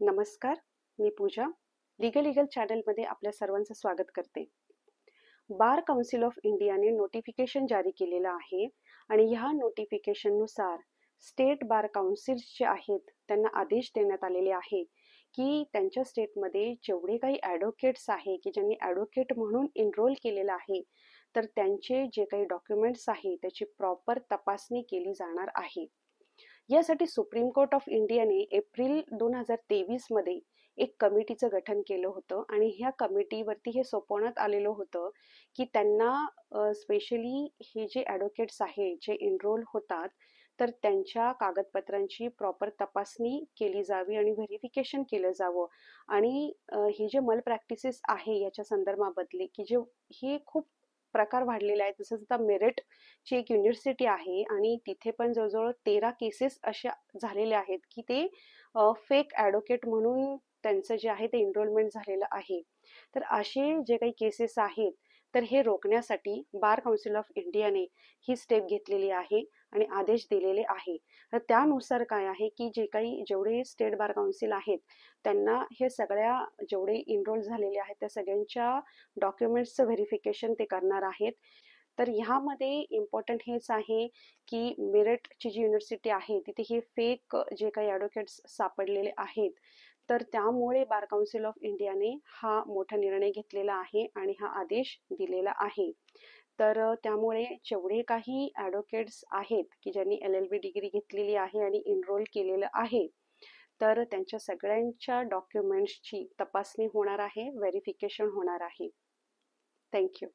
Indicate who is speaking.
Speaker 1: नमस्कार, मी पूजा. लीगल चॅनलमध्ये आपल्या सर्वांचं स्वागत करते. बार काउन्सिल ऑफ इंडियाने नोटिफिकेशन जारी केलेलं आहे आणि ह्या नोटिफिकेशननुसार स्टेट बार काउन्सिल्स जे आहेत त्यांना आदेश देण्यात आलेले आहे की त्यांच्या स्टेटमध्ये जेवढे काही ॲडव्होकेट्स आहे की ज्यांनी ॲडव्होकेट म्हणून एनरोल केलेलं आहे, तर त्यांचे जे काही डॉक्युमेंट्स आहे त्याची प्रॉपर तपासणी केली जाणार आहे. यासाठी सुप्रीम कोर्ट ऑफ इंडियाने एप्रिल 2023 मध्ये एक कमिटीचं गठन केलं होतं आणि ह्या कमिटीवरती हे सोपवण्यात आलेलं होतं की त्यांना स्पेशली हे जे ॲडव्होकेट्स आहे जे एनरोल होतात, तर त्यांच्या कागदपत्रांची प्रॉपर तपासणी केली जावी आणि व्हेरिफिकेशन केलं जावं आणि हे जे मल प्रॅक्टिसेस आहे याच्या संदर्भाबद्दले की जे हे खूप प्रकार वाढलेले आहेत. तसंच आता मेरठची एक युनिव्हर्सिटी आहे आणि तिथे पण जवळजवळ 13 केसेस अशा झालेल्या आहेत की ते फेक ॲडव्होकेट म्हणून त्यांचं जे आहे ते एनरोलमेंट झालेलं आहे. तर असे जे काही केसेस आहेत, तर हे रोखण्यासाठी बार काउन्सिल ऑफ इंडियाने ही स्टेप घेतलेली आहे आणि आदेश दिलेले आहे. तर त्यानुसार काय आहे की जेवढे स्टेट बार काउन्सिल आहेत त्यांना हे सगळ्या जेवढे एनरोल झालेले आहेत त्या सगळ्यांच्या डॉक्युमेंट्सचं व्हेरिफिकेशन ते करणार आहेत. तर ह्यामध्ये इम्पॉर्टंट हेच आहे की मेरठची जी युनिव्हर्सिटी आहे तिथे हे फेक जे काही ॲडव्होकेट्स सापडलेले आहेत, तर त्यामुळे बार काउन्सिल ऑफ इंडियाने हा मोठा निर्णय घेतलेला आहे आणि हा आदेश दिलेला आहे. तर त्यामुळे जेवढे काही ॲडव्होकेट्स आहेत की ज्यांनी LLB डिग्री घेतलेली आहे आणि एनरोल केलेलं आहे, तर त्यांच्या सगळ्यांच्या डॉक्युमेंट्सची तपासणी होणार आहे, व्हेरिफिकेशन होणार आहे. थँक्यू.